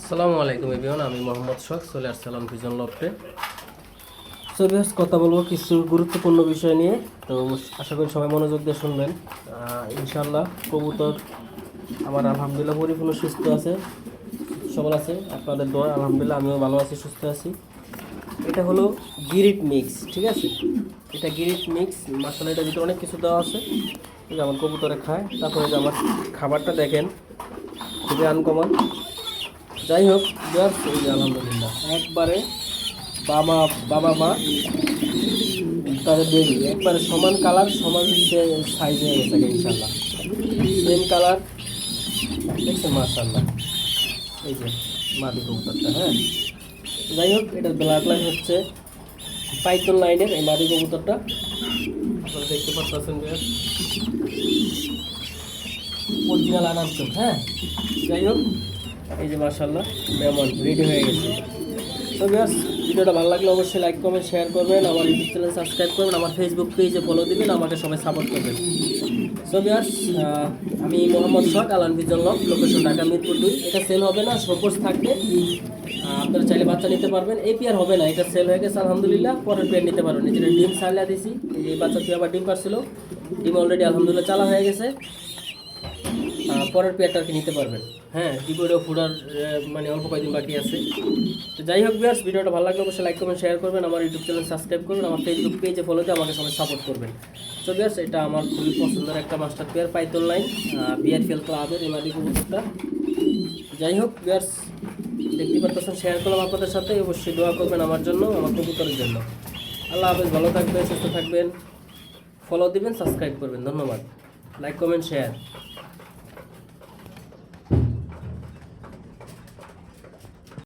আসসালামু আলাইকুম এভরিওয়ান, আমি মোহাম্মদ শখ চলে আসছিলাম ভিজন লফটে। সো ভিউয়ার্স, কথা বলবো কিছু গুরুত্বপূর্ণ বিষয় নিয়ে। তো আশা করি সবাই মনোযোগ দিয়ে শুনবেন। ইনশাআল্লাহ কবুতর আমার আলহামদুলিল্লাহ পরিপূর্ণ সুস্থ আছে, সবল আছে। আপনাদের দোয়া আলহামদুলিল্লাহ আমিও ভালো আছি, সুস্থ আছি। এটা হলো গিরিট মিক্স, ঠিক আছে? এটা গিরিট মিক্স, মাসালা এটার ভিতরে অনেক কিছু দেওয়া আছে। এই যে আমার কবুতরে খায়। তারপরে যে আমার খাবারটা দেখেন, খুবই আনকমন। যাই হোক ভিউয়ার্স, এই যে আলহামদুলিল্লাহ একবারে বাবা বাবা মা তাদের বেবি একবারে সমান কালার, সমান সাইজ হয়ে গেছে ইনশাল্লাহ। সেম কালার দেখছেন মাশাআল্লাহ। এই যে মাদি কবুতরটা, হ্যাঁ। যাই হোক, এটার ব্লাড লাইন হচ্ছে পাইথন লাইনের। এই মাদি কবুতরটা আপনারা দেখতে পাচ্ছেন ভিউয়ার্স, অরিজিনাল আনার চোখ, হ্যাঁ। যাই হোক, এই যে মাশাআল্লাহ মেমন রেডি হয়ে গেছে। তো ভিউয়ার্স, ভিডিওটা ভালো লাগলে অবশ্যই লাইক কমেন্ট শেয়ার করবেন, আমার ইউটিউব চ্যানেল সাবস্ক্রাইব করবেন, আমার ফেসবুক পেজে ফলো দিবেন, আমাকে সবাই সাপোর্ট করবেন। সো ভিউয়ার্স, আমি মোহাম্মদ শখ, আলান ভিজন লফট, লোকেশন ঢাকা মিরপুর 2। এটা সেল হবে না, শোকোর্স থাকবে। আপনারা চাইলে বাচ্চা নিতে পারবেন। এই পেয়ার হবে না, এটা সেল হয়ে গেছে আলহামদুলিল্লাহ। পরের পেয়ার নিতে পারবেন। এই যে ডিম সাইলা দিছি, এই যে বাচ্চা তুই আবার ডিম পারছিল, ডিম অলরেডি আলহামদুলিল্লাহ চালা হয়ে গেছে। পরের পেয়ারটা আর কি নিতে পারবেন, হ্যাঁ। ডিপোডও ফুডার মানে অল্প কয়েকদিন বাকি আছে। তো যাই হোক ভিউয়ার্স, ভিডিওটা ভালো লাগলে অবশ্যই লাইক কমেন্ট শেয়ার করবেন, আমার ইউটিউব চ্যানেল সাবস্ক্রাইব করবেন, আমার ফেসবুক পেজে ফলো দিয়ে আমাকে সবাই সাপোর্ট করবেন। তো ভিউয়ার্স, এটা আমার খুবই পছন্দের একটা master pair, Python line BRPL ক্লাবের এমআরডি কবুতরটা। যাই হোক ভিউয়ার্স, দেখতে পাচ্ছেন, শেয়ার করলাম আপনাদের সাথে। অবশ্যই দোয়া করবেন আমার জন্য, আমার কবুতরের জন্য। আল্লাহ হাফেজ, ভালো থাকবেন, সুস্থ থাকবেন, ফলো দিবেন, সাবস্ক্রাইব করবেন। ধন্যবাদ। Like comment share.